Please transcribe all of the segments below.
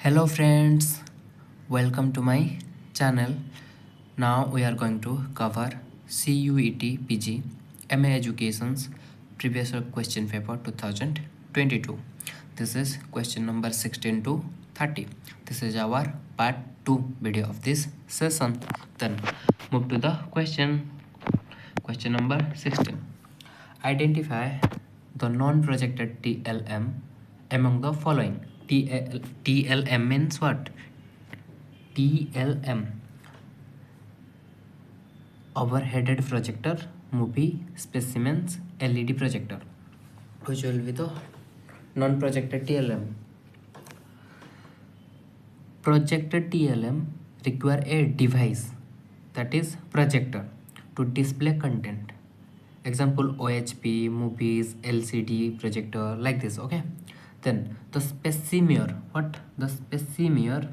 Hello friends, welcome to my channel. Now we are going to cover CUET PG MA Education's previous year question paper 2022. This is question number 16 to 30. This is our part 2 video of this session. Then move to the question number 16. Identify the non-projected TLM among the following. TLM means what? TLM, overheaded projector, movie specimens, LED projector. Which will be the non-projected TLM? Projected TLM require a device, that is projector, to display content. Example OHP, movies, LCD projector, like this. Okay. Then the specimer, what? The specimer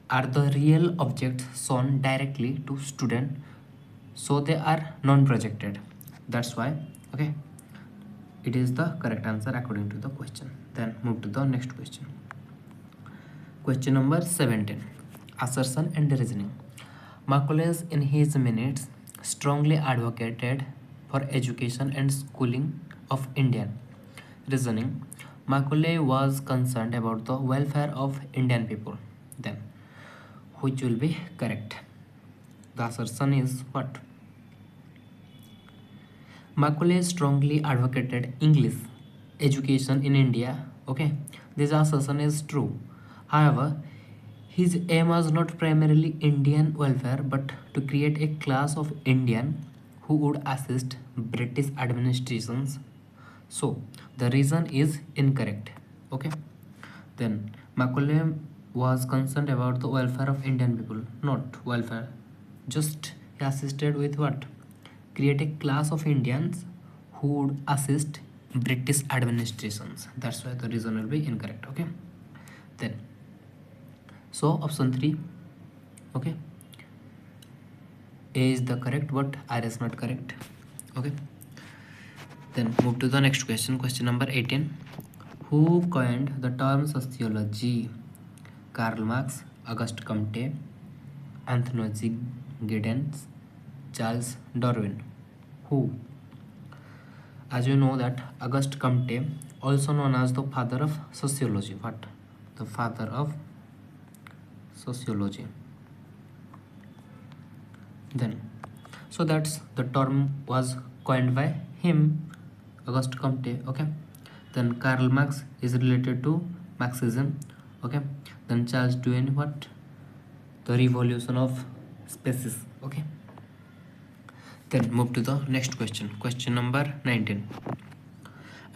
are the real objects shown directly to student, so they are non-projected. That's why, okay, it is the correct answer according to the question. Then move to the next question. Question number 17. Assertion and reasoning. Macaulay in his minutes strongly advocated for education and schooling of Indian. Reasoning. Macaulay was concerned about the welfare of Indian people. Then, which will be correct? The assertion is what? Macaulay strongly advocated English education in India. Okay, this assertion is true. However, his aim was not primarily Indian welfare but to create a class of Indian who would assist British administrations. So the reason is incorrect. Okay. Then Macaulay was concerned about the welfare of Indian people, not welfare. Just he assisted with what? Create a class of Indians who would assist British administrations. That's why the reason will be incorrect. Okay. Then so option 3. Okay. A is the correct, but R is not correct. Okay. Then move to the next question. Question number 18. Who coined the term sociology? Karl Marx, Auguste Comte, Anthony Giddens, Charles Darwin. Who? As you know that Auguste Comte, also known as the father of sociology. What? The father of sociology. Then, so that's the term was coined by him, Auguste Comte. Okay. Then Karl Marx is related to Marxism. Okay. Then Charles Darwin, what? The revolution of species. Okay. Then move to the next question. Question number 19.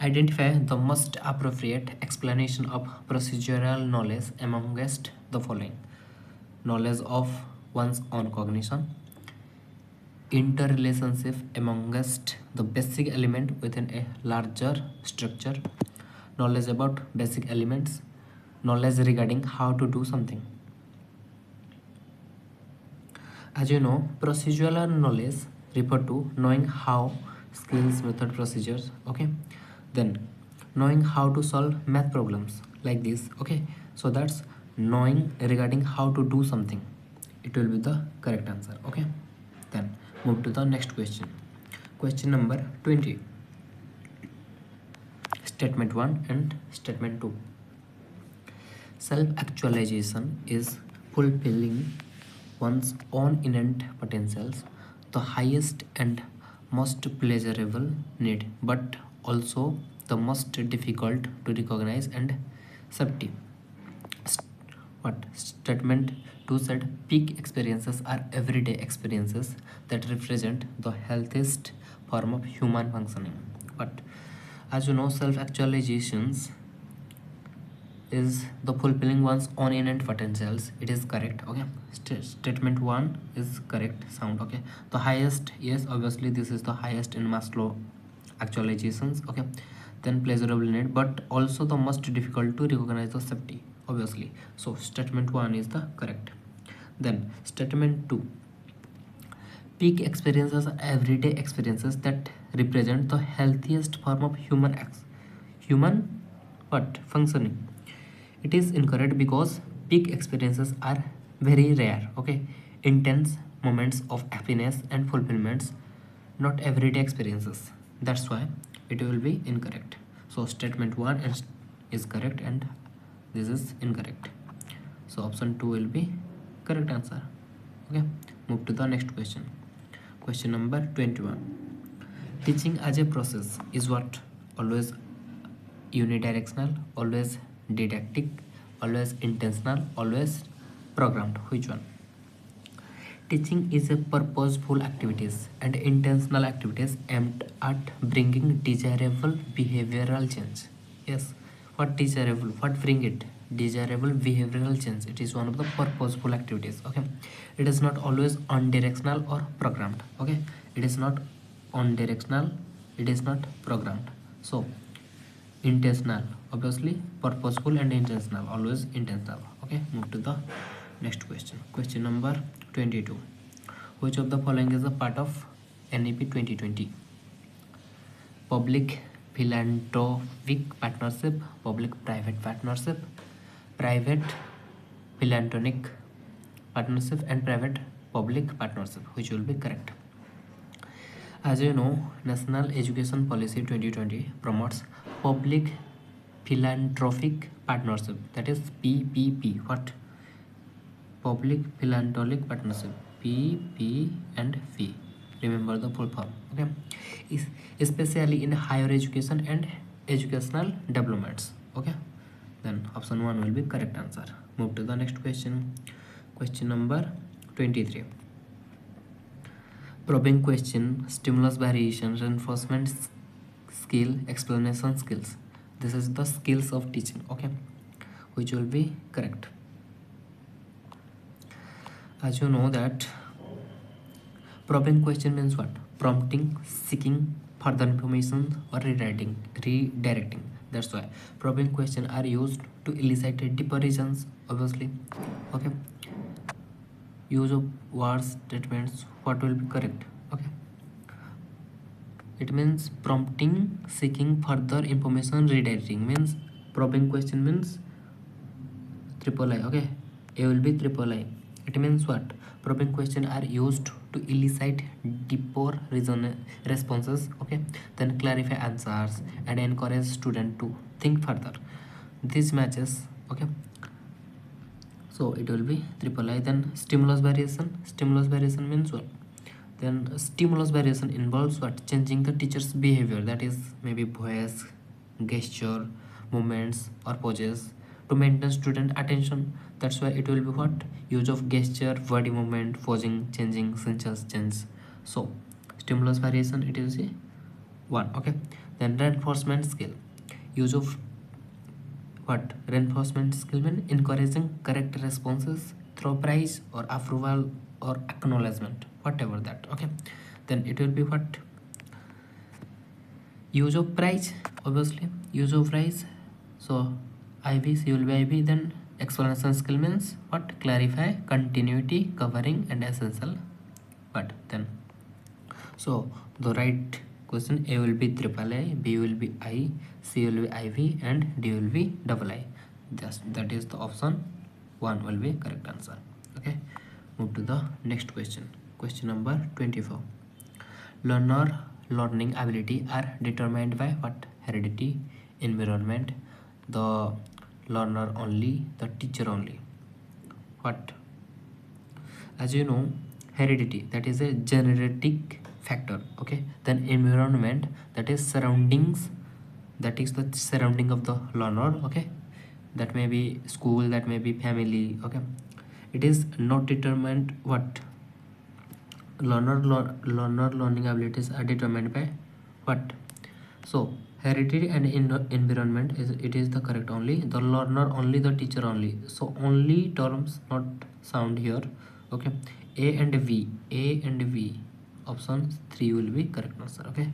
Identify the most appropriate explanation of procedural knowledge amongst the following. Knowledge of one's own cognition, interrelationship amongst the basic element within a larger structure, knowledge about basic elements, knowledge regarding how to do something. As you know, procedural knowledge refer to knowing how, skills, method, procedures. Okay. Then knowing how to solve math problems like this. Okay. So that's knowing regarding how to do something. It will be the correct answer. Okay. Then move to the next question. Question number 20. Statement 1 and statement 2. Self-actualization is fulfilling one's own innate potentials, the highest and most pleasurable need, but also the most difficult to recognize and subjective. What? Statement 2 said peak experiences are everyday experiences that represent the healthiest form of human functioning. But as you know, self-actualizations is the fulfilling one's own innate potentials. It is correct. Okay. Statement 1 is correct sound. Okay. The highest, yes, obviously this is the highest in Maslow actualizations. Okay. Then pleasurable need, but also the most difficult to recognize the safety, obviously. So statement 1 is the correct. Then statement 2. Peak experiences are everyday experiences that represent the healthiest form of human what? Functioning. It is incorrect because peak experiences are very rare. Okay, intense moments of happiness and fulfillments, not everyday experiences. That's why it will be incorrect. So statement 1 is correct and this is incorrect. So option 2 will be correct answer. Okay, move to the next question. Question number 21. Teaching as a process is what? Always unidirectional, always didactic, always intentional, always programmed. Which one? Teaching is a purposeful activities and intentional activities aimed at bringing desirable behavioral change. Yes, what desirable? What bring it? Desirable behavioral change. It is one of the purposeful activities. Okay, it is not always on-directional or programmed. Okay, it is not on-directional. It is not programmed. So intentional, obviously purposeful and intentional, always intentional. Okay, move to the next question. Question number 22. Which of the following is a part of NEP 2020? Public philanthropic partnership, public private partnership, private philanthropic partnership, and private public partnership. Which will be correct? As you know, National Education Policy 2020 promotes public philanthropic partnership, that is PPP. What? Public philanthropic partnership, PP and P. Remember the full form. Okay, especially in higher education and educational developments. Okay, then option 1 will be correct answer. Move to the next question. Question number 23. Probing question, stimulus variation, reinforcement skill, explanation skills. This is the skills of teaching. Okay, which will be correct? As you know that probing question means what? Prompting, seeking further information, or redirecting. That's why probing question are used to elicit deeper reasons, obviously. Okay, use of words, statements, what will be correct? Okay, it means prompting, seeking further information, redirecting. Means probing question means triple I. Okay, A will be triple I. It means what? Probing question are used to elicit deeper responses. Okay, then clarify answers and encourage student to think further. These matches. Okay, so it will be triple I. Then stimulus variation. Stimulus variation means what? Then stimulus variation involves what? Changing the teacher's behavior, that is maybe voice, gesture, movements or poses to maintain student attention. That's why it will be what? Use of gesture, body movement, posing, changing, sentence change. So stimulus variation, it is a 1. Okay, then reinforcement skill. Use of what? Reinforcement skill means encouraging correct responses through praise or approval or acknowledgement, whatever that. Okay, then it will be what? Use of praise, obviously use of praise. So IV, C will be IV. Then explanation skill means what? Clarify, continuity, covering and essential. But then so the right question, A will be triple I, B will be I, C will be IV and D will be double I. That is the option 1 will be correct answer. Okay, move to the next question. Question number 24. Learner learning ability are determined by what? Heredity, environment, the learner only, the teacher only. What? As you know, heredity, that is a genetic factor. Okay, then environment, that is surroundings, that is the surrounding of the learner. Okay, that may be school, that may be family. Okay, it is not determined. What? Learner learning abilities are determined by what? So heredity and environment is, it is the correct only. The learner only, the teacher only. So only terms not sound here. Okay, A and V, option 3 will be correct answer. Okay,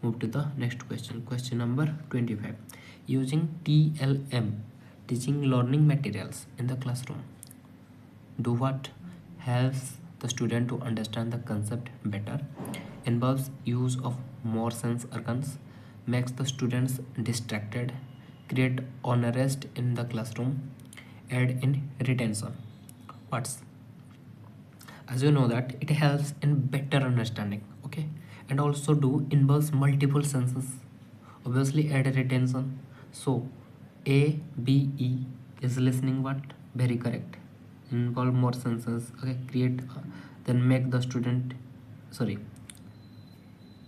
move to the next question. Question number 25. Using TLM, teaching learning materials in the classroom, do what? Helps the student to understand the concept better, involves use of more sense organs, makes the students distracted, create unrest in the classroom, aid in retention. What's as you know that it helps in better understanding, okay, and also do involves multiple senses, obviously add retention. So a b e is listening, what very correct, involve more senses, okay, create then make the student, sorry,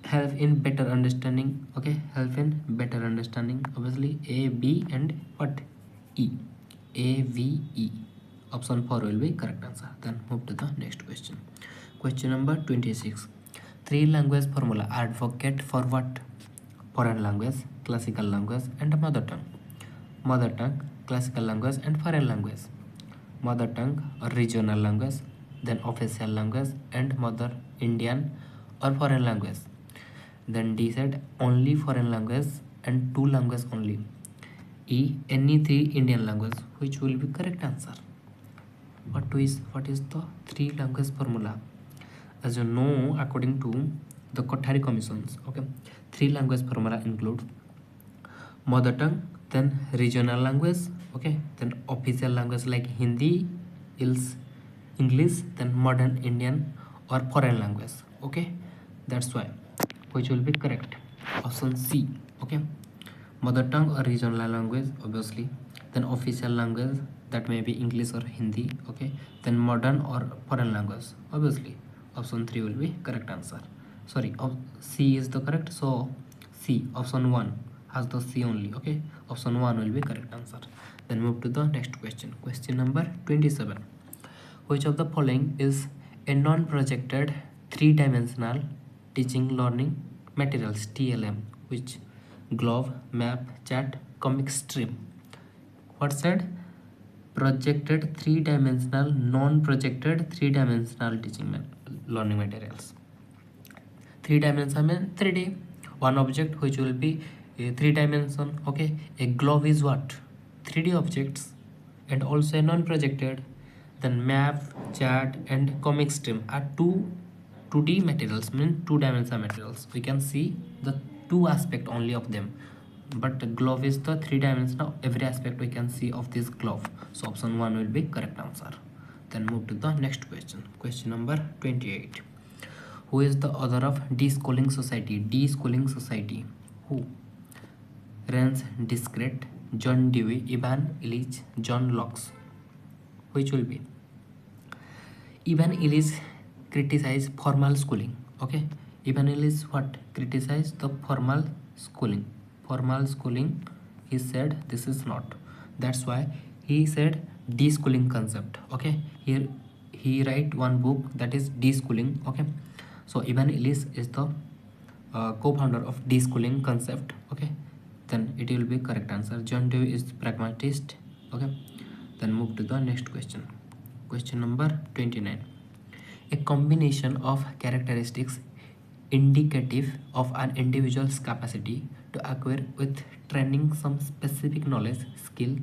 help in better understanding, okay, help in better understanding, obviously a b and what e, a v e, option 4 will be correct answer. Then move to the next question. Question number 26. Three language formula advocate for what? Foreign language, classical language and mother tongue. Mother tongue, classical language and foreign language. Mother tongue or regional language, then official language and mother Indian or foreign language. Then D said only foreign language and two language only. E, any three Indian language, which will be correct answer. What is the three language formula? As you know, according to the Kothari commissions, okay, three language formula include mother tongue, then regional language, okay, then official language like Hindi, else English, then modern Indian or foreign language, okay. That's why which will be correct, option C, okay, mother tongue or regional language, obviously, then official language, that may be English or Hindi, okay, then modern or foreign language, obviously option 3 will be correct answer. Sorry, C is the correct, so C, option 1 has the C only, okay, option 1 will be correct answer. Then move to the next question. Question number 27. Which of the following is a non-projected three-dimensional teaching learning materials, TLM, which glove, map, chat, comic stream? What said? Projected three-dimensional, non-projected three-dimensional teaching learning materials. Three dimension means 3D. One object which will be a three dimension, okay. A glove is what? 3D objects and also a non-projected. Then map, chart and comic stream are 2D materials, mean two dimensional materials. We can see the two aspect only of them, but the glove is the three dimensional, every aspect we can see of this glove. So option 1 will be correct answer. Then move to the next question. Question number 28. Who is the author of De-Schooling Society? De-Schooling Society. Who? Renz Discret, John Dewey, Ivan Illich, John Locke. Which will be? Ivan Illich criticized formal schooling. Okay. Ivan Illich what? Criticized the formal schooling. Formal schooling, he said this is not. That's why he said de-schooling concept. Okay. Here he write one book that is de-schooling. Okay. So Ivan Illich is the co-founder of de-schooling concept, okay. Then it will be correct answer. John Dewey is pragmatist, okay. Then move to the next question. Question number 29. A combination of characteristics indicative of an individual's capacity to acquire with training some specific knowledge, skill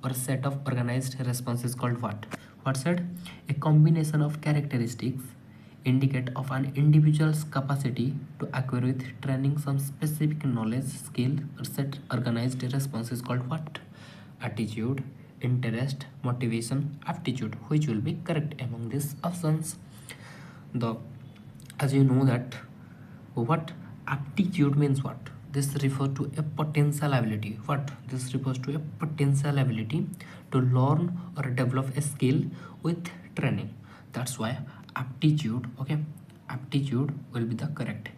or set of organized responses called what? What said? A combination of characteristics indicate of an individual's capacity to acquire with training some specific knowledge, skill or set organized responses called what? Attitude, interest, motivation, aptitude. Which will be correct among these options? The as you know that what aptitude means, what this refers to a potential ability. What this refers to a potential ability to learn or develop a skill with training. That's why aptitude, okay, aptitude will be the correct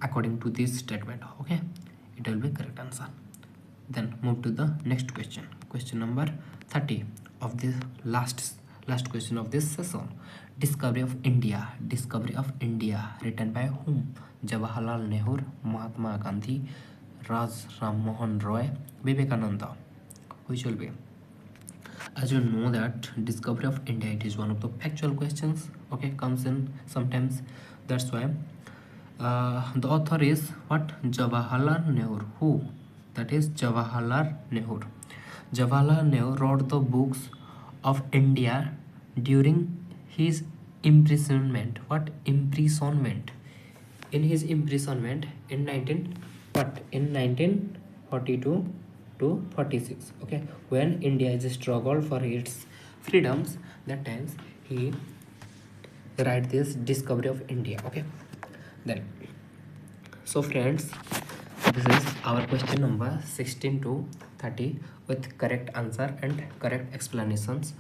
according to this statement, okay. It will be correct answer. Then move to the next question. Question number 30 of this last question of this session. Discovery of India. Discovery of India written by whom? Jawaharlal Nehru, Mahatma Gandhi, Raj Ram Mohan Roy, Vivekananda. Which will be? As you know that discovery of India, it is one of the factual questions, okay, comes in sometimes. That's why the author is what? Jawaharlal Nehru. Who? That is Jawaharlal Nehru. Jawaharlal Nehru wrote the books of India during his imprisonment. What? Imprisonment. In his imprisonment in 1942 to to 46. Okay, when India is struggled for its freedoms, that times he write this discovery of India. Okay, then so friends, this is our question number 16 to 30 with correct answer and correct explanations